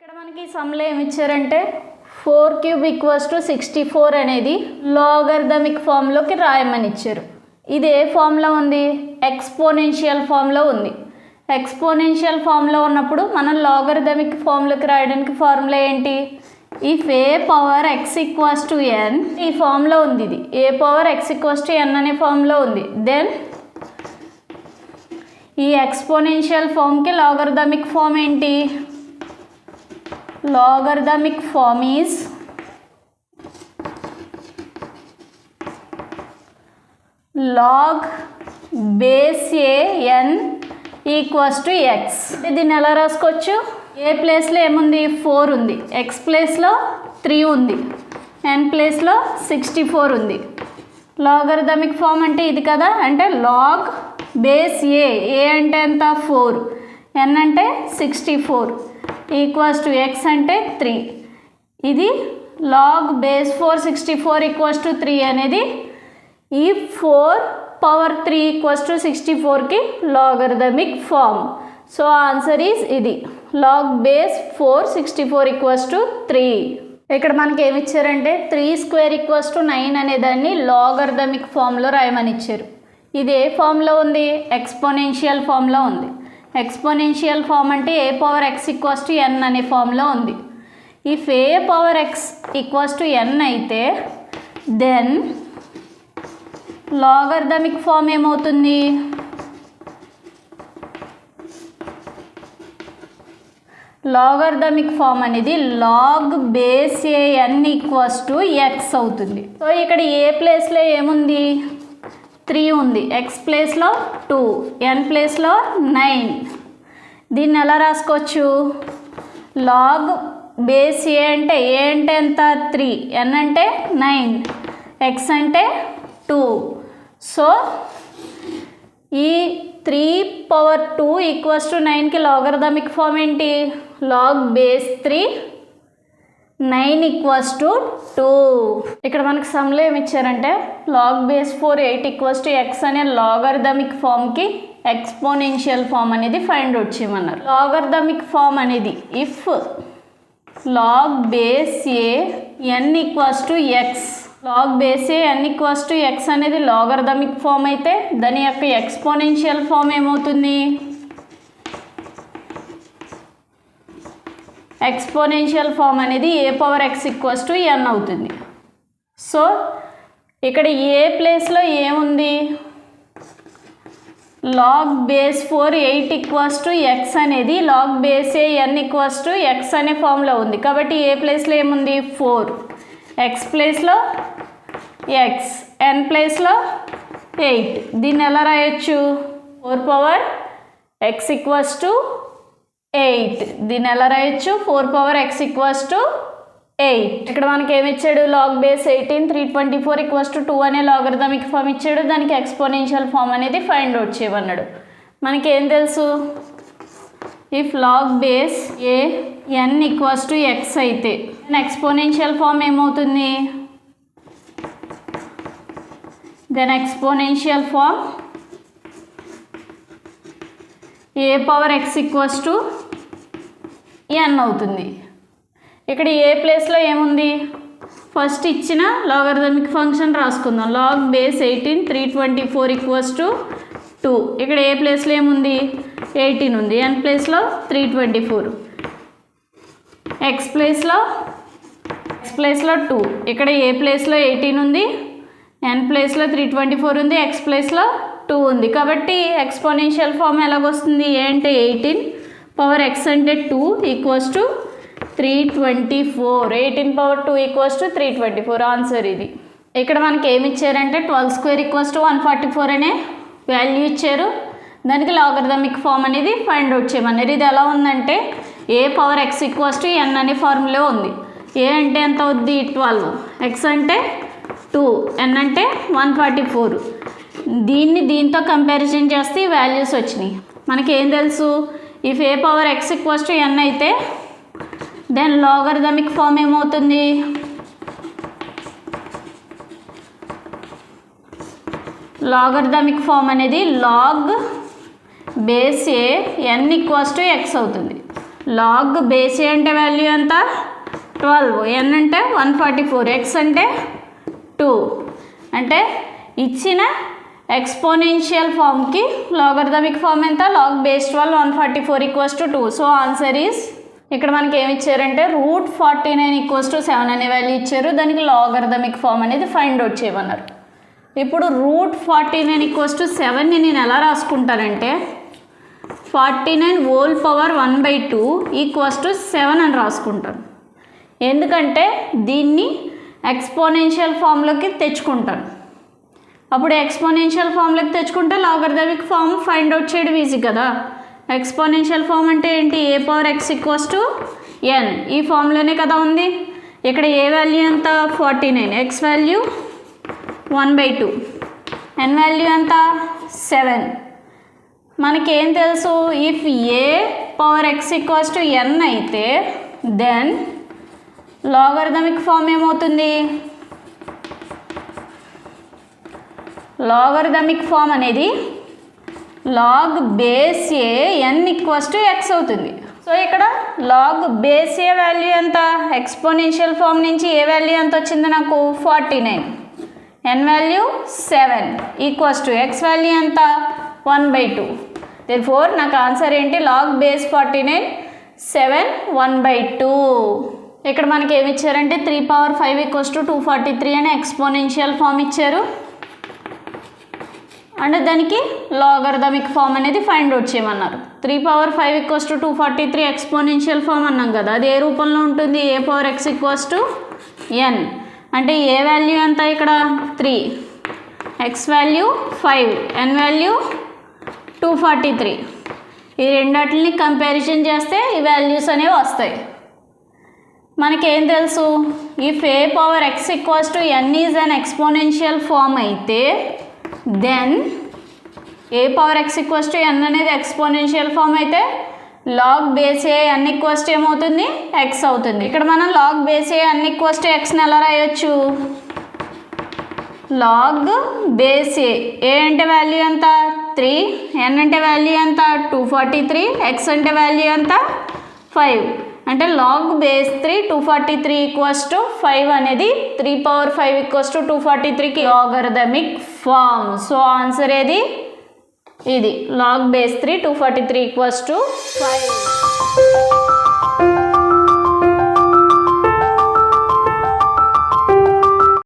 ఇక్కడ మనకి సమ్లో ఏమి ఇచ్చారంటే 4 క్యూబ్ ఈక్వల్స్ టు 64 అనేది లాగరిథమిక్ ఫామ్లోకి రాయమని ఇచ్చారు. ఇది ఏ ఫామ్లో ఉంది? ఎక్స్పోనెన్షియల్ ఫామ్లో ఉంది. ఎక్స్పోనెన్షియల్ ఫామ్లో ఉన్నప్పుడు మనం లాగరిథమిక్ ఫామ్లోకి రాయడానికి ఫార్ములా ఏంటి? If A power X equals to N, ఈ ఫామ్లో ఉంది. ఇది ఏ పవర్ ఎక్స్ ఈక్వల్స్ టు ఎన్ అనే ఫామ్లో ఉంది. దెన్ ఈ ఎక్స్పోనెన్షియల్ ఫామ్కి లాగరిథమిక్ ఫామ్ ఏంటి? Logarithmic form is log base a n equals to x. దీన్ని ఎలా రాసుకోవచ్చు? ఏ ప్లేస్లో ఏముంది? 4 ఉంది, x ప్లేస్లో 3 ఉంది, n ప్లేస్లో 64 ఉంది. లాగరిథమిక్ ఫామ్ అంటే ఇది కదా. అంటే లాగ్ బేస్ ఏ, ఏ అంటే ఎంత? 4, n అంటే 64 ఈక్వల్స్ టు ఎక్స్ అంటే 3. ఇది లాగ్ బేస్ 464 ఈక్వల్స్ టు 3 అనేది ఈ 4 పవర్ 3 ఈక్వల్స్ టు 64కి logarithmic form. So answer is ఇది లాగ్ బేస్ 464 ఈక్వల్స్ టు 3. ఇక్కడ మనకి ఏమి ఇచ్చారంటే 3 స్క్వేర్ ఈక్వల్స్ టు 9 అనే దాన్ని లాగరిథమిక్ ఫామ్లో రాయమని ఇచ్చారు. ఇది ఏ ఫామ్లో ఉంది? ఎక్స్పోనెన్షియల్ ఫామ్లో ఉంది. ఎక్స్పోనెన్షియల్ ఫామ్ అంటే A power X equals to ఎన్ అనే ఫామ్లో ఉంది. If A power X equals to N అయితే దెన్ లాగరిథమిక్ ఫామ్ ఏమవుతుంది? లాగరిథమిక్ ఫామ్ అనేది log base A N equals to X అవుతుంది. సో ఇక్కడ ఏ ప్లేస్లో ఏముంది? 3 ఉంది, ఎక్స్ ప్లేస్లో 2, ఎన్ ప్లేస్లో 9. దీన్ని ఎలా రాసుకోవచ్చు? లాగ్ బేస్ ఏ అంటే ఎంత? 3, ఎన్ అంటే 9, ఎక్స్ అంటే 2. సో ఈ 3 పవర్ 2 ఈక్వల్స్ టు 9కి లాగరిథమిక్ ఫామ్ ఏంటి? Log base 3 9 equals to 2. ఇక్కడ మనకి సమ్లో ఏమి ఇచ్చారంటే log base 4 8 equals to X అనే లాగరిథమిక్ ఫామ్కి ఎక్స్పోనెన్షియల్ ఫామ్ అనేది ఫైండ్ అవుట్ చేయమన్నారు. లాగరిథమిక్ ఫామ్ అనేది if log base A N equals to x, log base A N equals to X అనేది లాగరిథమిక్ ఫామ్ అయితే దాని యొక్క ఎక్స్పోనెన్షియల్ ఫామ్ ఏమవుతుంది? ఎక్స్పోనెన్షియల్ ఫామ్ అనేది ఏ power X equals to N అవుతుంది. సో ఇక్కడ ఏ ప్లేస్లో ఏముంది? Log base 4 8 equals to X అనేది log base A N equals to X అనే ఫామ్లో ఉంది. కాబట్టి ఏ ప్లేస్లో ఏముంది? 4, ఎక్స్ ప్లేస్లో ఎక్స్, ఎన్ ప్లేస్లో 8. దీన్ని ఎలా రాయొచ్చు? 4 పవర్ ఎక్స్ ఈక్వల్స్ టు 8. దీన్ని ఎలా రాయొచ్చు? 4 పవర్ ఎక్స్ ఈక్వల్స్ టు 8. ఇక్కడ మనకి ఏమి ఇచ్చాడు? లాగ్ బేస్ 18 324 ఈక్వల్స్ టు 2 అనే లాగరిథమిక్ ఫామ్ ఇచ్చాడు. దానికి ఎక్స్పోనెన్షియల్ ఫామ్ అనేది ఫైండ్ అవుట్ చేయమన్నాడు. మనకి ఏం తెలుసు? If log base A N equals to X అయితే ఎక్స్పోనెన్షియల్ ఫామ్ ఏమవుతుంది? Then exponential form A power X equals to N అవుతుంది. ఇక్కడ ఏ ప్లేస్లో ఏముంది? ఫస్ట్ ఇచ్చిన లాగరిథమిక్ ఫంక్షన్ రాసుకుందాం. Log base 18 324 equals to 2. ఇక్కడ ఏ ప్లేస్లో ఏముంది? 18 ఉంది, ఎన్ ప్లేస్లో 324, ఎక్స్ ప్లేస్లో 2. ఇక్కడ ఏ ప్లేస్లో 18 ఉంది, ఎన్ ప్లేస్లో 324 ఉంది, ఎక్స్ ప్లేస్లో 2 ఉంది. కాబట్టి ఎక్స్పోనెన్షియల్ ఫామ్ ఎలాగొస్తుంది? ఏ అంటే 18 పవర్ ఎక్స్ అంటే 2 equals to 324. 18 power 2 equals to 324. Answer ఇది. ఇక్కడ మనకి ఏమి ఇచ్చారంటే 12 స్క్వేర్ ఈక్వల్స్ టు 144 అనే వాల్యూ ఇచ్చారు. దానికి లాగరిథమిక్ ఫామ్ అనేది ఫైండ్ అవుట్ చేయమన్నారు. ఇది ఎలా ఉందంటే ఏ పవర్ ఎక్స్ ఈక్వల్స్ టు ఎన్ అనే ఫార్ములా ఉంది. ఏ అంటే ఎంత అవుద్ది? 12, ఎక్స్ అంటే 2, ఎన్ అంటే 144. దీంతో కంపారిజన్ చేస్తే ఈ వాల్యూస్ వచ్చినాయి. మనకి ఏం తెలుసు? If A power X equals to N అయితే దెన్ లాగరిథమిక్ ఫామ్ ఏమవుతుంది? లాగరిథమిక్ ఫామ్ అనేది log base A N equals to X అవుతుంది. లాగ్ బేస్ ఏ అంటే వాల్యూ ఎంత 12, n అంటే 144, x అంటే 2. అంటే ఇచ్చిన ఎక్స్పోనెన్షియల్ ఫామ్కి లాగరిథమిక్ ఫామ్ ఎంత log base 12 144 = 2. So answer is ఇక్కడ మనకి ఏమి ఇచ్చారంటే √49 = 7 అనే వాల్యూ ఇచ్చారు. దానికి లాగరిథమిక్ ఫామ్ అనేది ఫైండ్ అవుట్ చేయమన్నారు. ఇప్పుడు √49 = 7ని నేను ఎలా రాసుకుంటానంటే 49 1/2 = 7 అని రాసుకుంటాను. ఎందుకంటే దీన్ని ఎక్స్పోనెన్షియల్ ఫామ్లోకి తెచ్చుకుంటాను. అప్పుడు ఎక్స్పోనెన్షియల్ ఫామ్లోకి తెచ్చుకుంటే లాగరిథమిక్ ఫామ్ ఫైండ్ అవుట్ చేయడం ఈజీ కదా. ఎక్స్పోనెన్షియల్ ఫామ్ అంటే ఏంటి a⁴x = n. ఈ ఫామ్లోనే కదా ఉంది. ఇక్కడ ఏ వాల్యూ ఎంత 49, x వాల్యూ 1/2, n వాల్యూ ఎంత 7. మనకేం తెలుసు ఇఫ్ a⁴x = n అయితే దెన్ లాగరిథమిక్ ఫామ్ ఏమవుతుంది లాగరిథమిక్ ఫామ్ అనేది log base a n = x అవుతుంది. సో ఇక్కడ లాగ్ బేస్ ఏ వాల్యూ ఎంత ఎక్స్పోనెన్షియల్ ఫామ్ నుంచి ఏ వాల్యూ ఎంత వచ్చింది నాకు 49, n వాల్యూ 7 = x వాల్యూ ఎంత 1/2. దేర్ఫోర్ నాకు ఆన్సర్ ఏంటి లాగ్ బేస్ 49 7 1/2. ఇక్కడ మనకి ఏమి ఇచ్చారంటే 3⁵ = 243 అనే ఎక్స్పోనెన్షియల్ ఫామ్ ఇచ్చారు. అంటే దానికి లాగరిథమిక్ ఫామ్ అనేది ఫైండ్ అవుట్ చేయమన్నారు. 3⁵ = 243 ఎక్స్పోనెన్షియల్ ఫామ్ అన్నాం కదా. అది ఏ రూపంలో ఉంటుంది a⁴x = n. అంటే ఏ వాల్యూ ఎంత ఇక్కడ 3, x వాల్యూ 5, n వాల్యూ 243. ఈ రెండాటిని కంపారిజన్ చేస్తే ఈ వాల్యూస్ అనేవి వస్తాయి. మనకేం తెలుసు if a⁴x = n is an exponential form అయితే దెన్ a⁴x = n అనేది ఎక్స్పోనెన్షియల్ ఫామ్ అయితే లాగ్ బేస్ ఏ n = ఏమవుతుంది x అవుతుంది. ఇక్కడ మనం లాగ్ బేస్ ఏ n = xని ఎలా రాయొచ్చు లాగ్ బేస్ ఏ అంటే వాల్యూ ఎంత 3, n అంటే వాల్యూ ఎంత 243, x అంటే వాల్యూ ఎంత 5. అంటే లాగ్ బేస్ 3 243 = 5 అనేది 3⁵ = 243కి లాగరిథమిక్ ఫామ్. సో ఆన్సర్ ఏది ఇది లాగ్ బేస్ 3 243 = 5.